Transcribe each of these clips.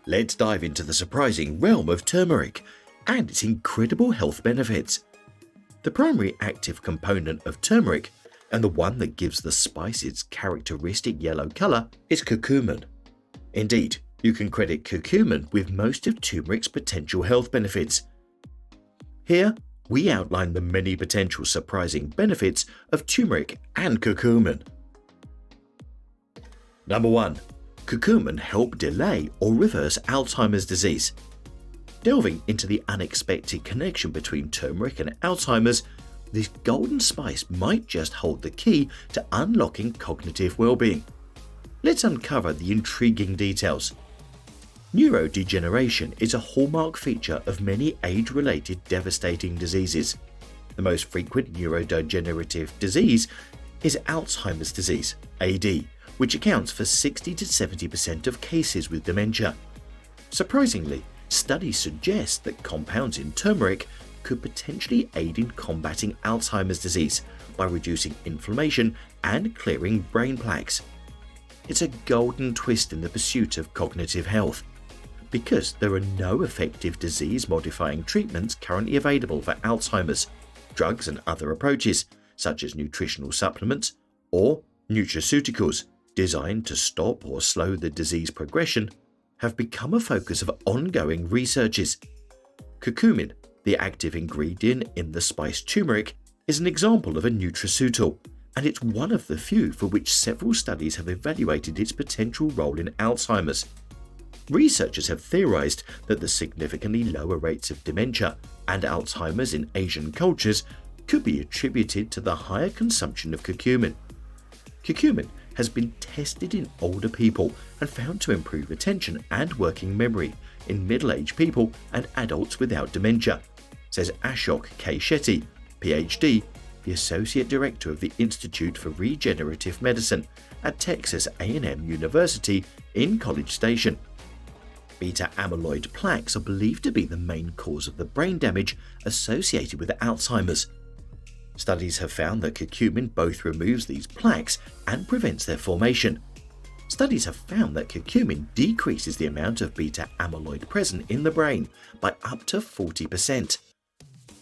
Let's dive into the surprising realm of turmeric and its incredible health benefits. The primary active component of turmeric, and the one that gives the spice its characteristic yellow color, is curcumin. Indeed, you can credit curcumin with most of turmeric's potential health benefits. Here, we outline the many potential surprising benefits of turmeric and curcumin. Number 1. Curcumin help delay or reverse Alzheimer's disease. Delving into the unexpected connection between turmeric and Alzheimer's, this golden spice might just hold the key to unlocking cognitive well-being. Let's uncover the intriguing details. Neurodegeneration is a hallmark feature of many age-related devastating diseases. The most frequent neurodegenerative disease is Alzheimer's disease, AD, which accounts for 60 to 70% of cases with dementia. Surprisingly, studies suggest that compounds in turmeric could potentially aid in combating Alzheimer's disease by reducing inflammation and clearing brain plaques. It's a golden twist in the pursuit of cognitive health. Because there are no effective disease-modifying treatments currently available for Alzheimer's, drugs and other approaches, such as nutritional supplements or nutraceuticals, designed to stop or slow the disease progression, have become a focus of ongoing researches. Curcumin, the active ingredient in the spice turmeric, is an example of a nutraceutical, and it's one of the few for which several studies have evaluated its potential role in Alzheimer's. Researchers have theorized that the significantly lower rates of dementia and Alzheimer's in Asian cultures could be attributed to the higher consumption of curcumin. Curcumin has been tested in older people and found to improve attention and working memory in middle-aged people and adults without dementia, says Ashok K. Shetty, PhD, the Associate Director of the Institute for Regenerative Medicine at Texas A&M University in College Station. Beta-amyloid plaques are believed to be the main cause of the brain damage associated with Alzheimer's. Studies have found that curcumin both removes these plaques and prevents their formation. Studies have found that curcumin decreases the amount of beta-amyloid present in the brain by up to 40%.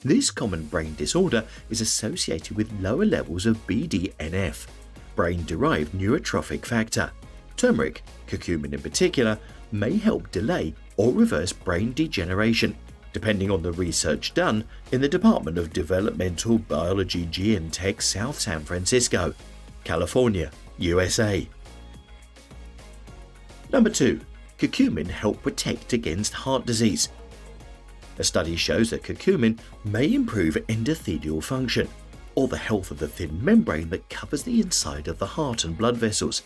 This common brain disorder is associated with lower levels of BDNF, brain-derived neurotrophic factor. Turmeric, curcumin in particular, may help delay or reverse brain degeneration, depending on the research done in the Department of Developmental Biology Tech, South San Francisco, California, USA. Number 2. Curcumin help protect against heart disease. A study shows that curcumin may improve endothelial function, or the health of the thin membrane that covers the inside of the heart and blood vessels.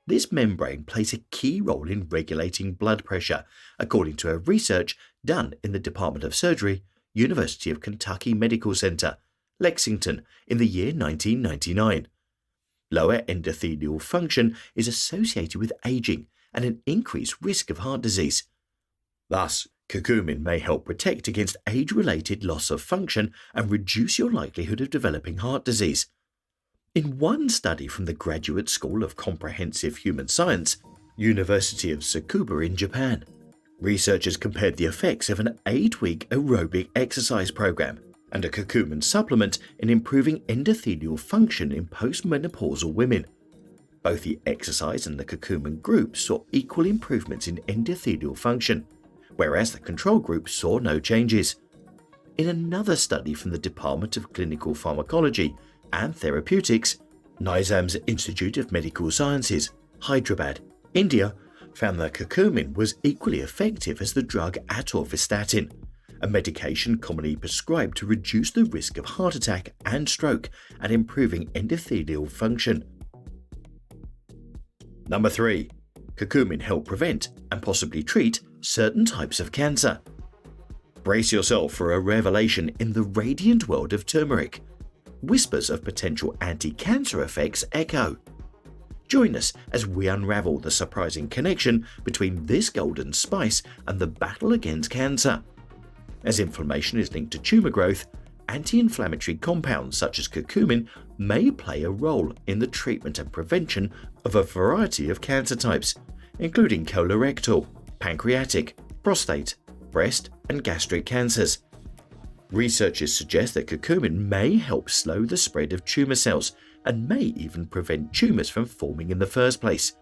This membrane plays a key role in regulating blood pressure, according to a research done in the Department of Surgery, University of Kentucky Medical Center, Lexington, in the year 1999. Lower endothelial function is associated with aging and an increased risk of heart disease. Thus, curcumin may help protect against age-related loss of function and reduce your likelihood of developing heart disease. In one study from the Graduate School of Comprehensive Human Science, University of Tsukuba in Japan, researchers compared the effects of an 8-week aerobic exercise program and a curcumin supplement in improving endothelial function in postmenopausal women. Both the exercise and the curcumin group saw equal improvements in endothelial function, whereas the control group saw no changes. In another study from the Department of Clinical Pharmacology and Therapeutics, Nizam's Institute of Medical Sciences, Hyderabad, India, found that curcumin was equally effective as the drug atorvastatin, a medication commonly prescribed to reduce the risk of heart attack and stroke and improving endothelial function. Number 3. Curcumin help prevent and possibly treat certain types of cancer. Brace yourself for a revelation in the radiant world of turmeric. Whispers of potential anti-cancer effects echo. Join us as we unravel the surprising connection between this golden spice and the battle against cancer. As inflammation is linked to tumor growth, anti-inflammatory compounds such as curcumin may play a role in the treatment and prevention of a variety of cancer types, including colorectal, pancreatic, prostate, breast, and gastric cancers. Researchers suggest that curcumin may help slow the spread of tumor cells and may even prevent tumors from forming in the first place.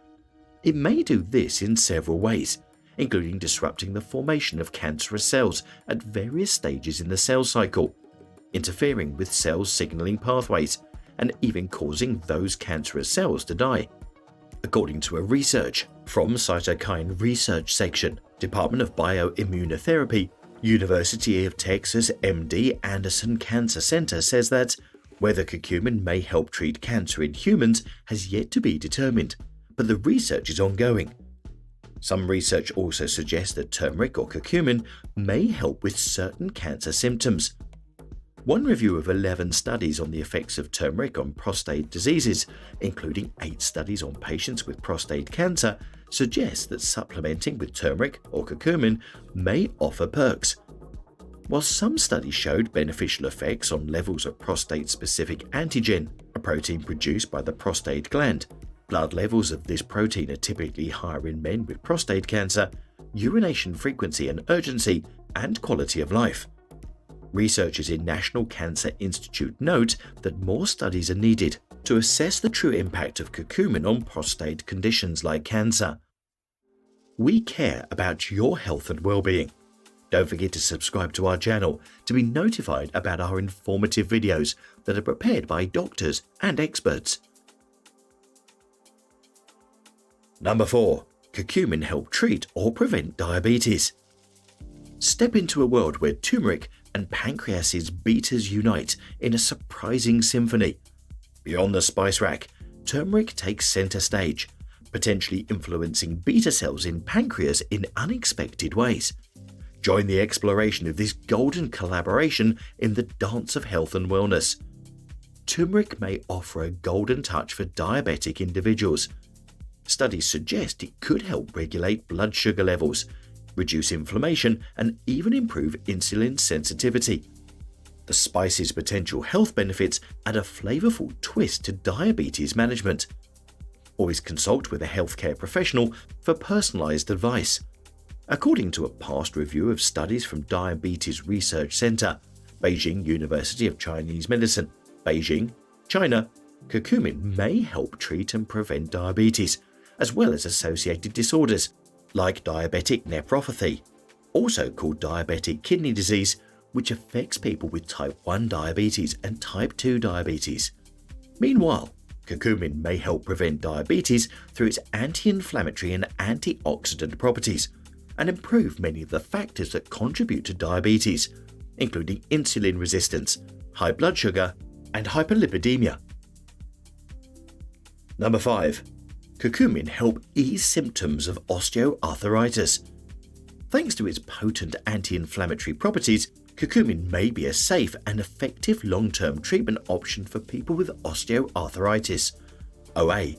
It may do this in several ways, including disrupting the formation of cancerous cells at various stages in the cell cycle, interfering with cell signaling pathways, and even causing those cancerous cells to die. According to a research from Cytokine Research Section, Department of Bioimmunotherapy, University of Texas MD Anderson Cancer Center says that whether curcumin may help treat cancer in humans has yet to be determined, but the research is ongoing. Some research also suggests that turmeric or curcumin may help with certain cancer symptoms. One review of 11 studies on the effects of turmeric on prostate diseases, including 8 studies on patients with prostate cancer, suggests that supplementing with turmeric or curcumin may offer perks. While some studies showed beneficial effects on levels of prostate-specific antigen, a protein produced by the prostate gland, blood levels of this protein are typically higher in men with prostate cancer, urination frequency and urgency, and quality of life. Researchers in National Cancer Institute note that more studies are needed to assess the true impact of curcumin on prostate conditions like cancer. We care about your health and well-being. Don't forget to subscribe to our channel to be notified about our informative videos that are prepared by doctors and experts. Number 4. Curcumin help treat or prevent diabetes. Step into a world where turmeric and pancreas's betas unite in a surprising symphony. Beyond the spice rack, turmeric takes center stage, potentially influencing beta cells in pancreas in unexpected ways. Join the exploration of this golden collaboration in the dance of health and wellness. Turmeric may offer a golden touch for diabetic individuals. Studies suggest it could help regulate blood sugar levels, reduce inflammation, and even improve insulin sensitivity. The spice's potential health benefits add a flavorful twist to diabetes management. Always consult with a healthcare professional for personalized advice. According to a past review of studies from Diabetes Research Center, Beijing University of Chinese Medicine, Beijing, China, curcumin may help treat and prevent diabetes, as well as associated disorders like diabetic nephropathy, also called diabetic kidney disease, which affects people with type 1 diabetes and type 2 diabetes. Meanwhile, curcumin may help prevent diabetes through its anti-inflammatory and antioxidant properties and improve many of the factors that contribute to diabetes, including insulin resistance, high blood sugar, and hyperlipidemia. Number 5. Curcumin help ease symptoms of osteoarthritis. Thanks to its potent anti-inflammatory properties, curcumin may be a safe and effective long-term treatment option for people with osteoarthritis, OA.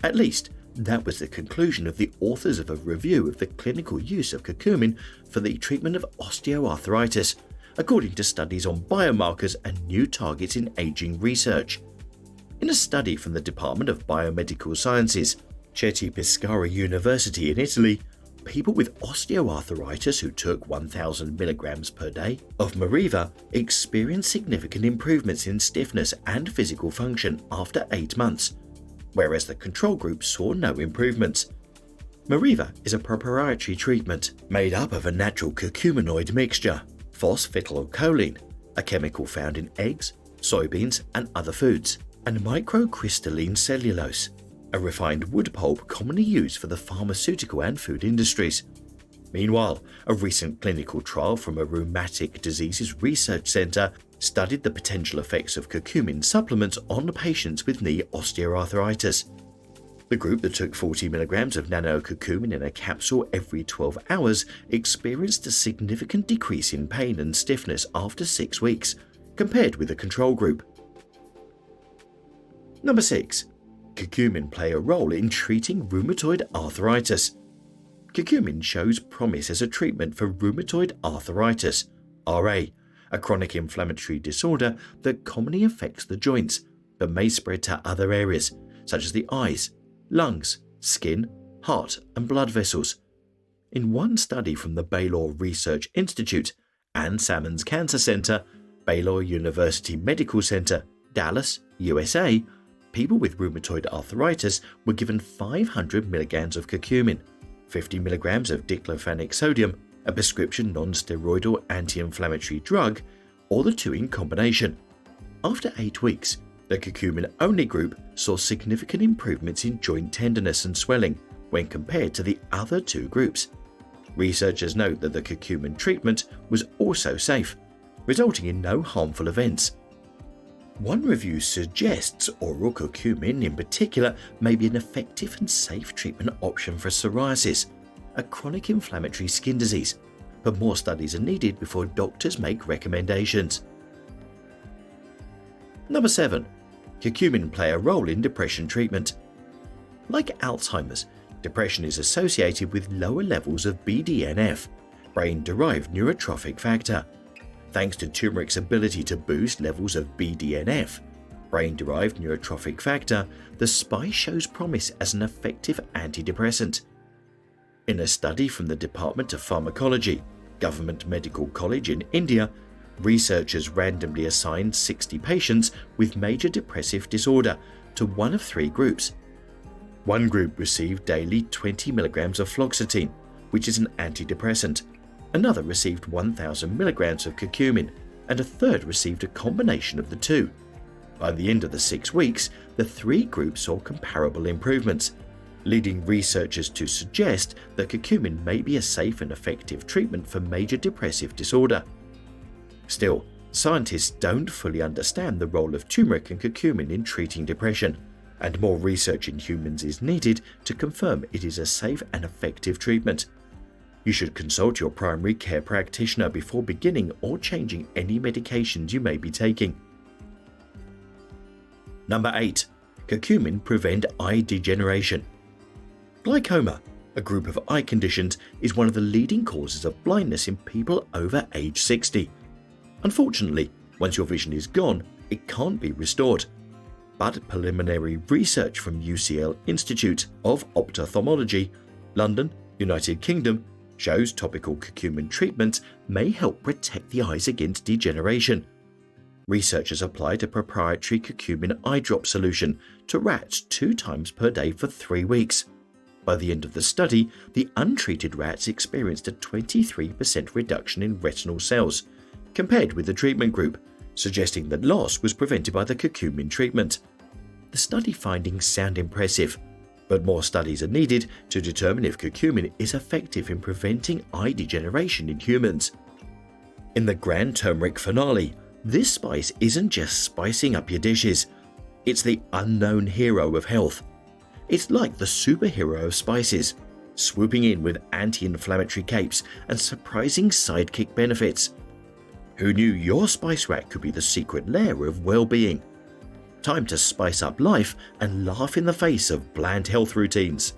At least, that was the conclusion of the authors of a review of the clinical use of curcumin for the treatment of osteoarthritis, according to studies on biomarkers and new targets in aging research. In a study from the Department of Biomedical Sciences, Ceti Pescara University in Italy, people with osteoarthritis who took 1,000 mg per day of Meriva experienced significant improvements in stiffness and physical function after 8 months, whereas the control group saw no improvements. Meriva is a proprietary treatment made up of a natural curcuminoid mixture, phosphatidylcholine, a chemical found in eggs, soybeans, and other foods, and microcrystalline cellulose, a refined wood pulp commonly used for the pharmaceutical and food industries. Meanwhile, a recent clinical trial from a rheumatic diseases research center studied the potential effects of curcumin supplements on patients with knee osteoarthritis. The group that took 40 mg of nano-curcumin in a capsule every 12 hours experienced a significant decrease in pain and stiffness after 6 weeks, compared with the control group. Number 6. Curcumin play a role in treating rheumatoid arthritis. Curcumin shows promise as a treatment for rheumatoid arthritis, RA, a chronic inflammatory disorder that commonly affects the joints but may spread to other areas such as the eyes, lungs, skin, heart, and blood vessels. In one study from the Baylor Research Institute and Salmon's Cancer Center, Baylor University Medical Center, Dallas, USA, people with rheumatoid arthritis were given 500 milligrams of curcumin, 50 milligrams of diclofenac sodium, a prescription non-steroidal anti-inflammatory drug, or the two in combination. After 8 weeks, the curcumin-only group saw significant improvements in joint tenderness and swelling when compared to the other two groups. Researchers note that the curcumin treatment was also safe, resulting in no harmful events. One review suggests oral curcumin in particular may be an effective and safe treatment option for psoriasis, a chronic inflammatory skin disease, but more studies are needed before doctors make recommendations. Number 7. Curcumin play a role in depression treatment. Like Alzheimer's, depression is associated with lower levels of BDNF, brain-derived neurotrophic factor. Thanks to turmeric's ability to boost levels of BDNF, brain-derived neurotrophic factor, the spice shows promise as an effective antidepressant. In a study from the Department of Pharmacology, Government Medical College in India, researchers randomly assigned 60 patients with major depressive disorder to one of three groups. One group received daily 20 milligrams of fluoxetine, which is an antidepressant. Another received 1,000 milligrams of curcumin, and a third received a combination of the two. By the end of the 6 weeks, the three groups saw comparable improvements, leading researchers to suggest that curcumin may be a safe and effective treatment for major depressive disorder. Still, scientists don't fully understand the role of turmeric and curcumin in treating depression, and more research in humans is needed to confirm it is a safe and effective treatment. You should consult your primary care practitioner before beginning or changing any medications you may be taking. Number 8. Curcumin prevent eye degeneration. Glaucoma, a group of eye conditions, is one of the leading causes of blindness in people over age 60. Unfortunately, once your vision is gone, it can't be restored. But preliminary research from UCL Institute of Ophthalmology, London, United Kingdom, shows topical curcumin treatment may help protect the eyes against degeneration. Researchers applied a proprietary curcumin eye drop solution to rats 2 times per day for 3 weeks. By the end of the study, the untreated rats experienced a 23% reduction in retinal cells, compared with the treatment group, suggesting that loss was prevented by the curcumin treatment. The study findings sound impressive, but more studies are needed to determine if curcumin is effective in preventing eye degeneration in humans. In the grand turmeric finale, this spice isn't just spicing up your dishes, it's the unknown hero of health. It's like the superhero of spices, swooping in with anti-inflammatory capes and surprising sidekick benefits. Who knew your spice rack could be the secret lair of well-being? Time to spice up life and laugh in the face of bland health routines.